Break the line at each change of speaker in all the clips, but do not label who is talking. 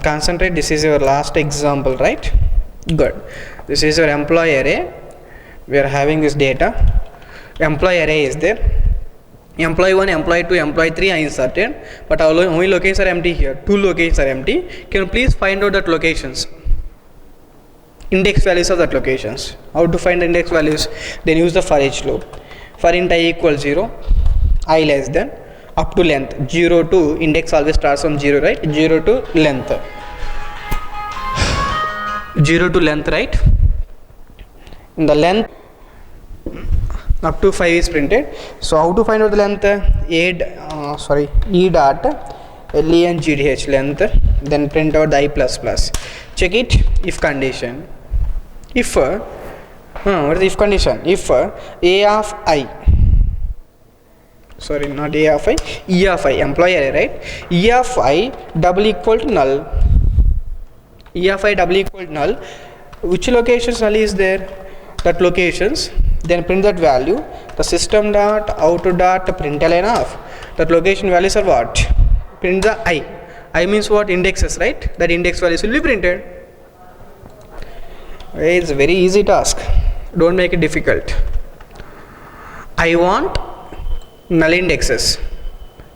Concentrate. This is your last example, right? Good. This is your employee array. We are having this data. Employee array is there. Employee 1, employee 2, employee 3 are inserted, but how many locations are empty here? 2 locations are empty. Can you please find out that locations? Index values of that locations. How to find the index values? Then use the for each loop. For int I equals 0, I less than, up to length 0 to, index always starts from 0, right? 0 to length. 0 to length, right? In the length up to 5 is printed. So how to find out the length? E dot length length, then print out the I plus plus. Check it if condition. If what is the if condition? If a of I, sorry, not a of I, e of I, employee array, right? E of I double equal to null. E of I double equal to null. Which locations null is there? That locations. Then print that value. The system dot out dot println of that location values are what? Print the I. I means what? Indexes, right? That index values will be printed. It's a very easy task. Don't make it difficult. I want null indexes.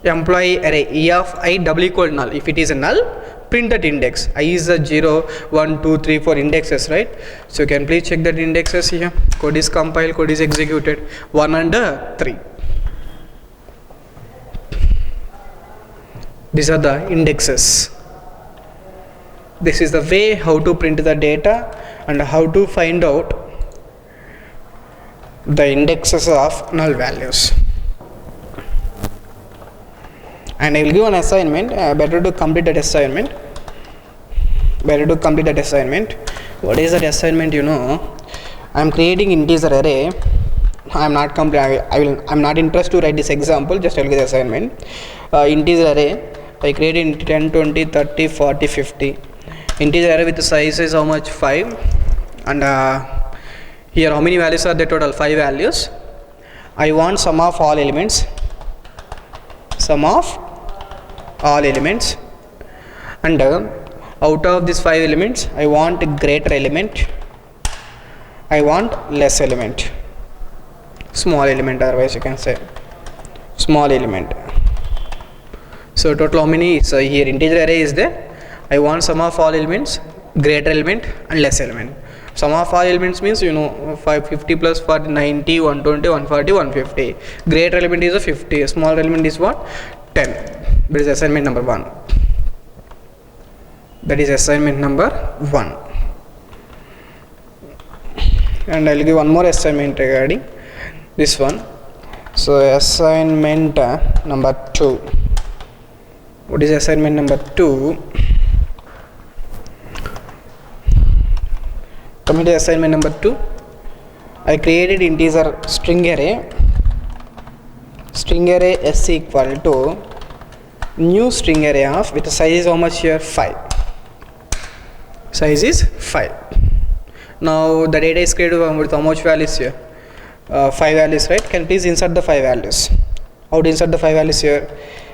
Employee array E of I double equal to null. If it is a null, print that index. I is a 0, 1, 2, 3, 4 indexes, right? So you can please check that indexes here. Code is compiled, code is executed. 1 and 3. These are the indexes. This is the way how to print the data and how to find out the indexes of null values. And I will give an assignment. Better to complete that assignment. What is that assignment? You know, I am creating integer array. I am not I'm not interested to write this example. Just I'll give the assignment. Integer array. I created 10, 20, 30, 40, 50. Integer array with the size is how much? 5. And here how many values are there total? 5 values. I want sum of all elements. Sum of all elements, and out of these 5 elements I want greater element, I want less element, small element, otherwise you can say small element. So total how many? So here integer array is there. I want sum of all elements, greater element and less element. Sum of all elements means, you know, 550 plus 40, 90, 120, 140, 150. Greater element is a 50. Small element is what? 10. That is assignment number 1. That is assignment number 1. And I will give one more assignment regarding this one. So assignment number 2. What is assignment number 2? Coming to assignment number 2. I created integer string array. String array s equal to new string array of, with the size is how much here? 5. Size is 5. Now the data is created with how much values here? 5 values, right? Can please insert the 5 values. How to insert the 5 values here?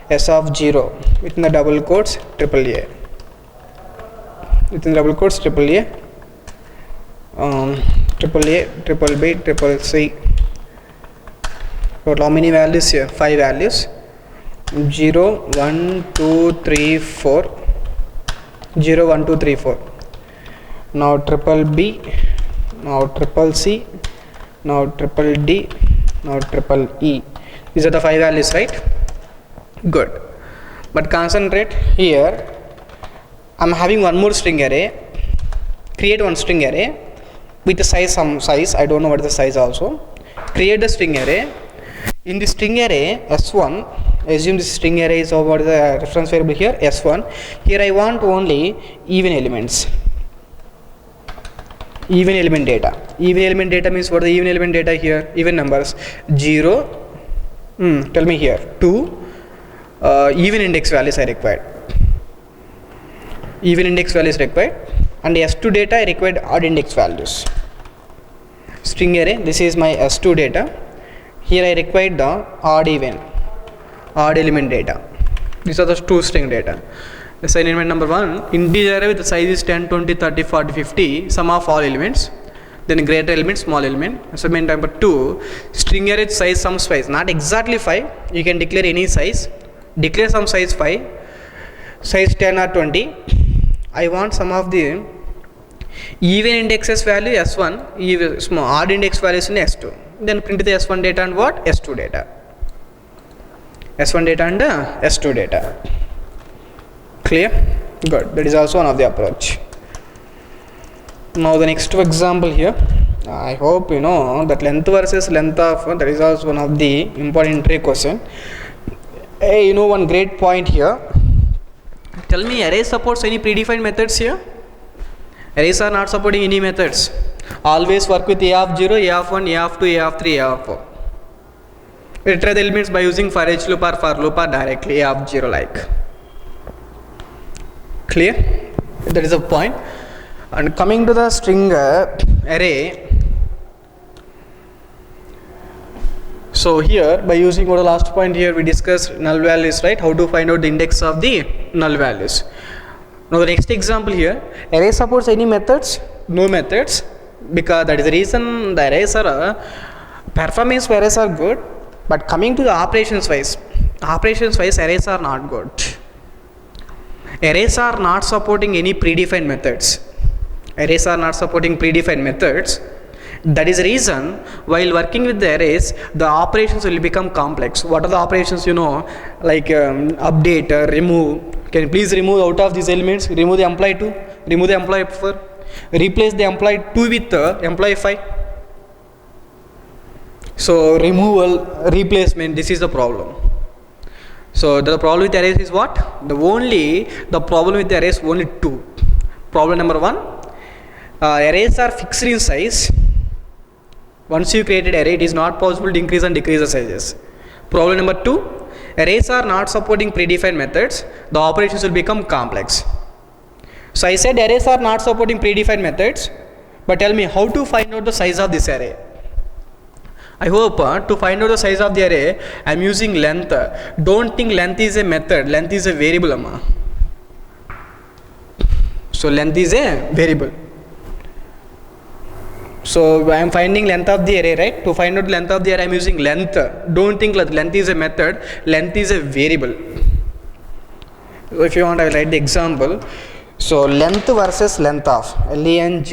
S of 0 within the double quotes triple A. Within double quotes triple A, triple A, triple B, triple C. Total how many values here? 5 values. 0, 1, 2, 3, 4. 0, 1, 2, 3, 4. Now triple B, now triple C, now triple D, now triple E. These are the 5 values, right? Good. But concentrate here. I'm having one more string array. Create one string array with the size, some size. I don't know what is the size also. Create the string array. In the string array S1, assume this string array is over the reference variable here S1. Here I want only even elements. Even element data. Even element data means what is the even element data here? Even numbers. 0. Tell me here. 2. Even index values I required. Even index values required. And S2 data I required odd index values. String array. This is my S2 data. Here I required the odd element data. These are the two string data. Assignment number 1, integer array with the size is 10, 20, 30, 40, 50, sum of all elements, then greater element, small element. Assignment number 2, string array size some size, not exactly 5, you can declare any size, declare some size 5, size 10 or 20. I want some of the even indexes value S1, even small odd index values in S2. Then print the S1 data and what? S2 data. S1 data and S2 data. Clear? Good. That is also one of the approach. Now the next example here. I hope you know that length versus length of, that is also one of the important entry question. Hey, you know one great point here. Tell me, array supports any predefined methods here? Arrays are not supporting any methods. Always work with A of 0, A of 1, A of 2, A of 3, A of 4. Retrieve the elements by using for each loop or for loop or directly A of 0 like. Clear? That is a point. And coming to the string array. So here by using what the last point here we discussed null values, right? How to find out the index of the null values. Now the next example here, array supports any methods? No methods, because that is the reason the arrays are performance arrays are good, but coming to the operations wise arrays are not good. Arrays are not supporting any predefined methods. Arrays are not supporting predefined methods. That is the reason while working with the arrays, the operations will become complex. What are the operations, you know, like update, remove. Can you please remove out of these elements, remove the employee 2, remove the employee 4, replace the employee 2 with employee 5. So removal, replacement, this is the problem. So the problem with arrays is what? The problem with the arrays only 2. Problem number 1, arrays are fixed in size. Once you created array, it is not possible to increase and decrease the sizes. Problem number 2, arrays are not supporting predefined methods. The operations will become complex. So I said arrays are not supporting predefined methods, but tell me how to find out the size of this array. I hope to find out the size of the array, I am using length. Don't think length is a method, length is a variable. So length is a variable. So I am finding length of the array, right? To find out length of the array, I am using length. Don't think that length is a method, length is a variable. If you want, I will write the example. So length versus length of length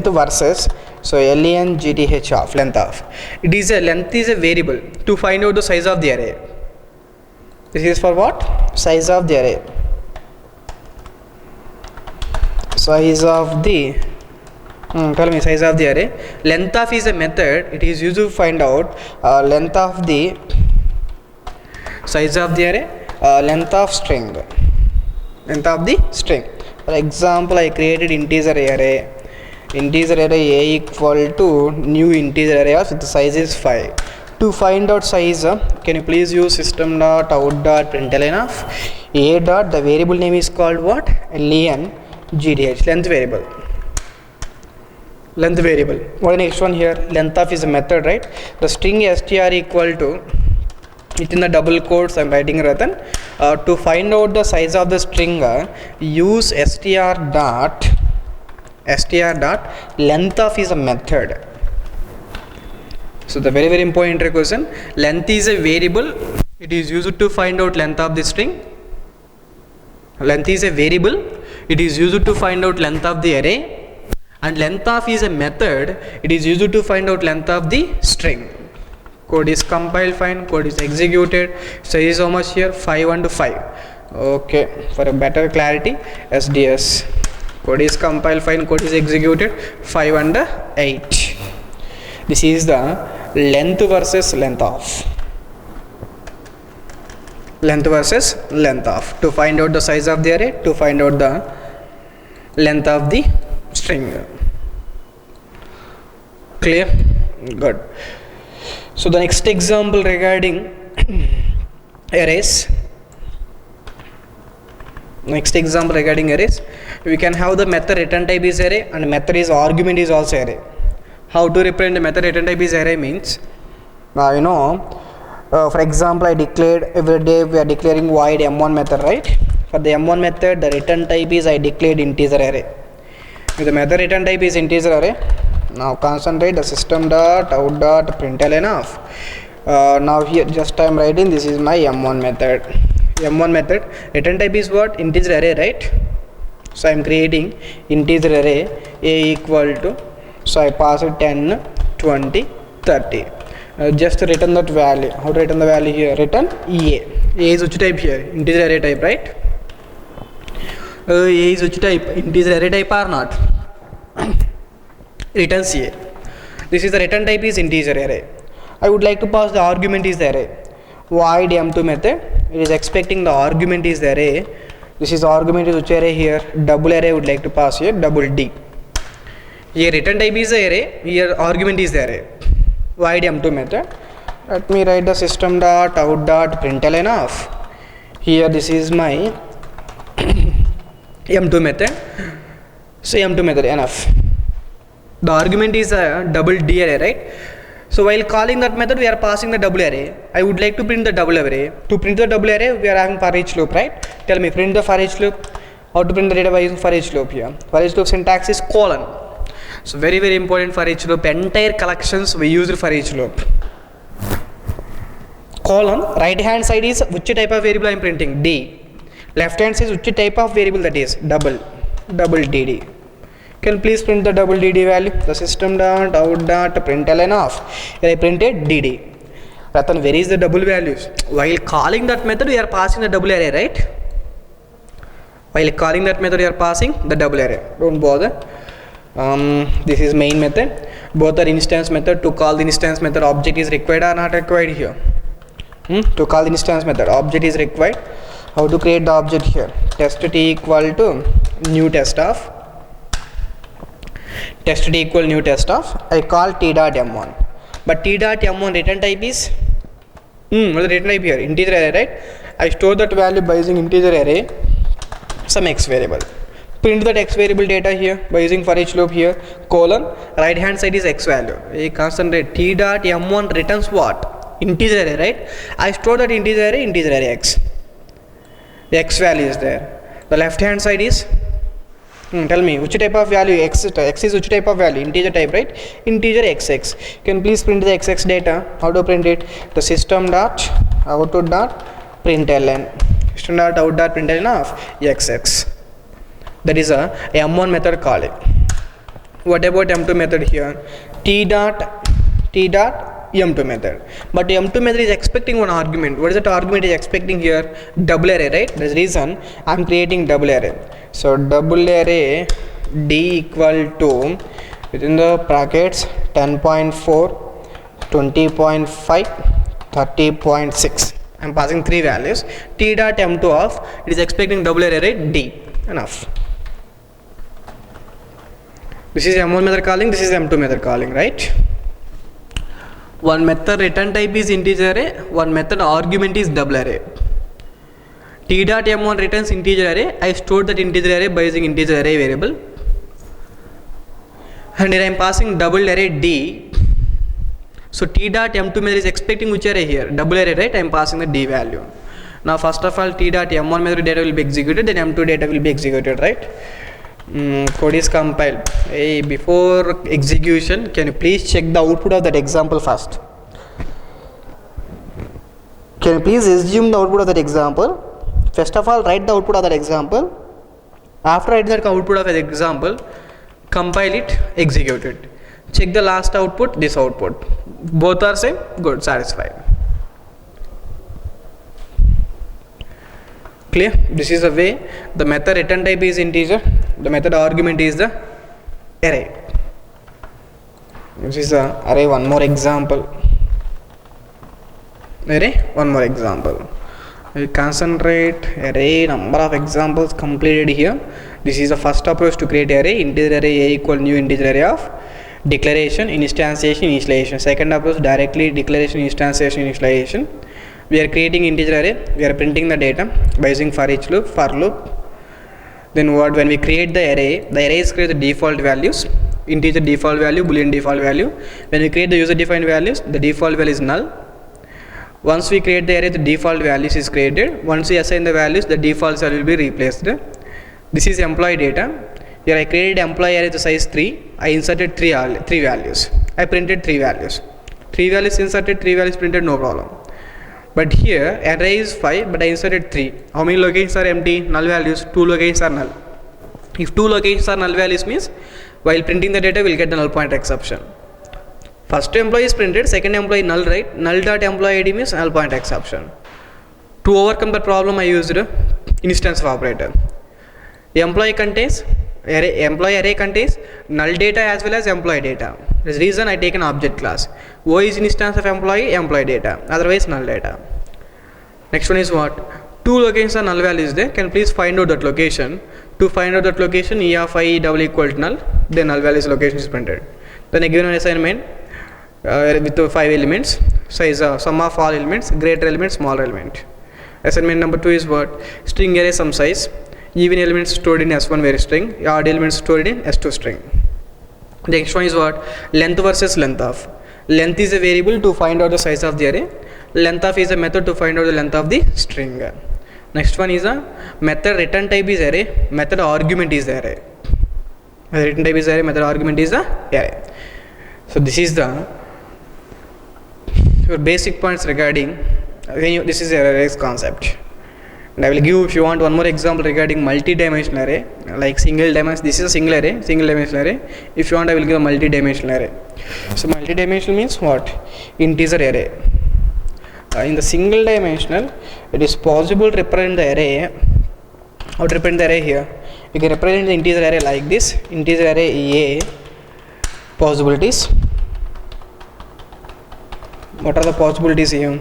versus length of length of. It is a length is a variable to find out the size of the array. This is for what? Size of the array. Size of the tell me size of the array. Length of is a method. It is used to find out length of the size of the array. Length of string. Length of the string. For example, I created integer array. Integer array a equal to new integer array with the size is 5. To find out size, can you please use system.out.println of a dot. The variable name is called what? length, length variable. Length variable. What is the next one here? Length of is a method, right? The string str equal to, within the double quotes I am writing Ratan. To find out the size of the string, use str dot length of is a method. So the very important question. Length is a variable. It is used to find out length of the string. Length is a variable. It is used to find out length of the array. And length of is a method. It is used to find out length of the string. Code is compiled, fine. Code is executed. Size is how much here? 5 and 5. Okay. For a better clarity, SDS. Code is compiled, fine. Code is executed. 5 and 8. This is the length versus length of. Length versus length of. To find out the size of the array. To find out the length of the string. Clear? Good. So the next example regarding arrays. Next example regarding arrays. We can have the method return type is array and method is argument is also array. How to represent the method return type is array means, For example, I declared every day we are declaring void m1 method, right? For the m1 method, the return type is I declared integer array. If the method return type is integer array, now concentrate the system dot out dot println of. Now here just I am writing this is my m1 method. M1 method return type is what? Integer array, right? So I am creating integer array a equal to, so I pass it 10, 20, 30. Just return that value. How to return the value here? Return A. A is which type here? Integer array type, right? A is which type? Integer array type or not? Returns A. This is the return type is integer array. I would like to pass the argument is the array. Void m2 method. It is expecting the argument is the array. This is the argument is which array here? Double array would like to pass here. Double D. Here return type is the array. Here argument is the array. Void m2 method. Let me write the system dot out dot println of. Here this is my m2 method. So m2 method enough. The argument is a double D array, right? So while calling that method, we are passing the double array. I would like to print the double array. To print the double array, we are having for each loop, right? Tell me, print the for each loop. How to print the data by using for each loop here? For each loop syntax is colon. So very very important for each loop. Entire collections we use for each loop. Colon. Right hand side is which type of variable I am printing? D. Left hand side is which type of variable that is? Double DD. Can please print the double DD value? The system dot out dot println of. Here I printed DD. Ratan, where is the double values? While calling that method, we are passing the double array, right? While calling that method, we are passing the double array. Don't bother. This is main method. Both are instance method. To call the instance method, object is required or not required here? To call the instance method, object is required. How to create the object here? Test t equal to new test of. Test t equal new test of. I call t dot m1. But t dot m1 return type is what is the return type here? Integer array, right? I store that value by using integer array, some x variable. Print that x variable data here by using for each loop here, colon, right hand side is x value. A concentrate t dot m1 returns what? Integer array, right? I store that integer array x. The x value is there. The left hand side is tell me which type of value? X is which type of value? Integer type, right? Integer xx. Can please print the xx data? How to print it? The system dot output dot println. System dot out dot println of xx. That is a m1 method calling. What about m2 method here? T dot m2 method. But m2 method is expecting one argument. What is that argument is expecting here? Double array, right? That's the reason I am creating double array. So double array d equal to within the brackets 10.4, 20.5, 30.6. I am passing three values. T dot m2 of it is expecting double array, right? D. Enough. This is m1 method calling. This is m2 method calling, right? One method return type is integer array. One method argument is double array. T dot m1 returns integer array. I stored that integer array by using integer array variable. And here I am passing double array D. So T dot m2 method is expecting which array here? Double array, right? I am passing the D value. Now first of all T dot m1 method data will be executed, then m2 data will be executed, right? Code is compiled. Hey, before execution, can you please check the output of that example first? Can you please assume the output of that example? First of all, write the output of that example. After writing that output of that example, compile it, execute it. Check the last output, this output. Both are same, good, satisfied. Clear? This is the way. The method return type is integer. The method argument is the array. This is the array. One more example. Array. One more example. We concentrate array. Number of examples completed here. This is the first approach to create array. Integer array A equal new integer array of declaration, instantiation, initialization. Second approach directly declaration, instantiation, initialization. We are creating integer array. We are printing the data by using for each loop, for loop. Then what? When we create the array is create the default values, integer default value, boolean default value. When we create the user defined values, the default value is null. Once we create the array, the default values is created. Once we assign the values, the default cell will be replaced. This is employee data. Here I created employee array to size 3. I inserted three values. I printed 3 values. 3 values inserted, 3 values printed, no problem. But here array is 5, but I inserted 3. How many locations are empty? Null values. 2 locations are null. If 2 locations are null values means while printing the data we'll get the null pointer exception. First employee is printed, second employee null, right? Null dot employee ID means null pointer exception. To overcome the problem I used instance of operator. Employee array contains null data as well as employee data. This reason I take an object class. O is instance of employee data, otherwise null data. Next one is what? 2 locations are null values there. Can please find out that location. To find out that location, E of I double equal to null, then null values location is printed. Then I give an assignment with 5 elements. Size sum of all elements, greater element, smaller element. Assignment number 2 is what? String array sum size. Even elements stored in S1 where string, odd elements stored in S2 string. The next one is what? Length versus length of. Length is a variable to find out the size of the array. Length of is a method to find out the length of the string. Next one is a method return type is array, method argument is the array. Return type is array, method argument is the array. So this is the your basic points regarding this is arrays concept. And I will give, if you want, one more example regarding multi-dimensional array, like single dimension. This is a single dimensional array. If you want, I will give a multi-dimensional array. So multi-dimensional means what? Integer array. In the single dimensional, it is possible to represent the array. How to represent the array here? You can represent the integer array like this. Integer array A possibilities. What are the possibilities here?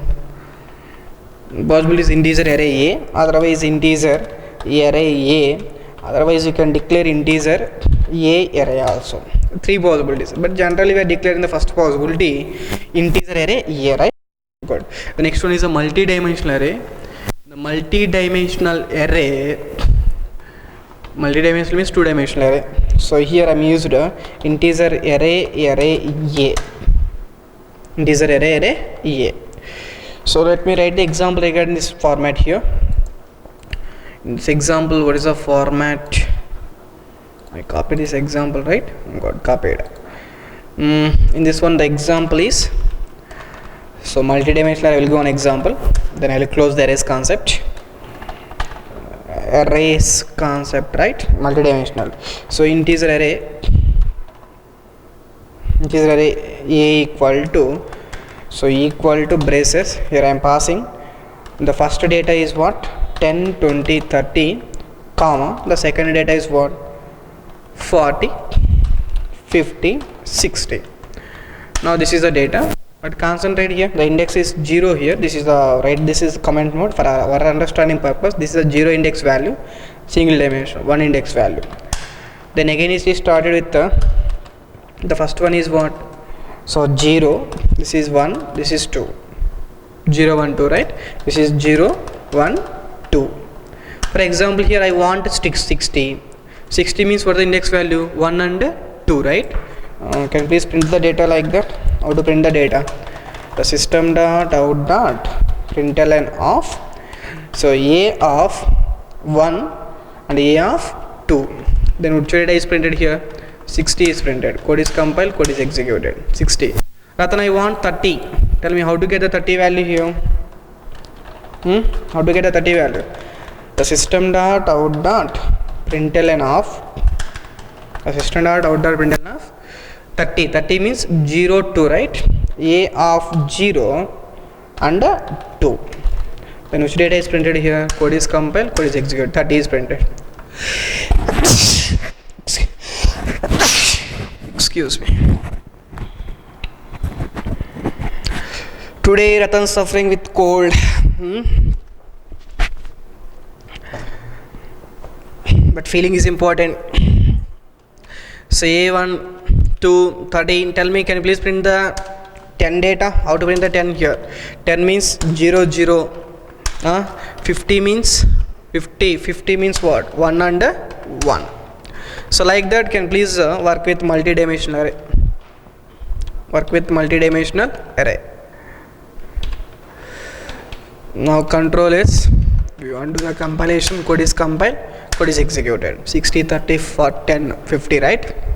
Possibilities integer array A, otherwise integer array A, otherwise you can declare integer A array also. 3 possibilities, but generally we are declaring the first possibility integer array A, right? Good. The next one is a multi-dimensional array. The multi-dimensional array, multi-dimensional means 2-dimensional array. So here I am used integer array A. Integer array A. So let me write the example regarding this format here. In this example, what is the format? I copied this example, right? Got copied. In this one, the example is, so multi-dimensional, I will go on example, then I will close the arrays concept. Arrays concept, right? Multi-dimensional. So integer array A equal to, so equal to braces. Here I am passing the first data is what? 10, 20, 30, comma. The second data is what? 40, 50, 60. Now this is the data, but concentrate here. The index is 0 here. This is the right. This is comment mode for our understanding purpose. This is a 0 index value, single dimension, 1 index value. Then again it is started with the first one is what? So 0, this is 1, this is 2. 0, 1, 2, right? This is 0, 1, 2. For example, here I want 60. 60 means what is the index value? 1 and 2, right? Can you please print the data like that? How to print the data? The system dot out dot println of, so A of 1 and A of 2. Then which data is printed here? 60 is printed. Code is compiled, code is executed. 60. Ratan, I want 30. Tell me how to get the 30 value here. How to get the 30 value? The system dot out dot println of, the system dot out dot println of 30. 30 means 0, 2, right? A of 0 and 2. Then which data is printed here? Code is compiled, code is executed. 30 is printed. Excuse me. Today Ratan suffering with cold. But feeling is important. So A1, 2, 13. Tell me, can you please print the 10 data? How to print the 10 here? 10 means 0, 0. 50 means 50. 50 means what? 1 and 1. So like that, can please work with multi-dimensional array. Work with multi-dimensional array. Now control is, we want to the compilation, code is compiled, code is executed. 60 30 for 10 50, right?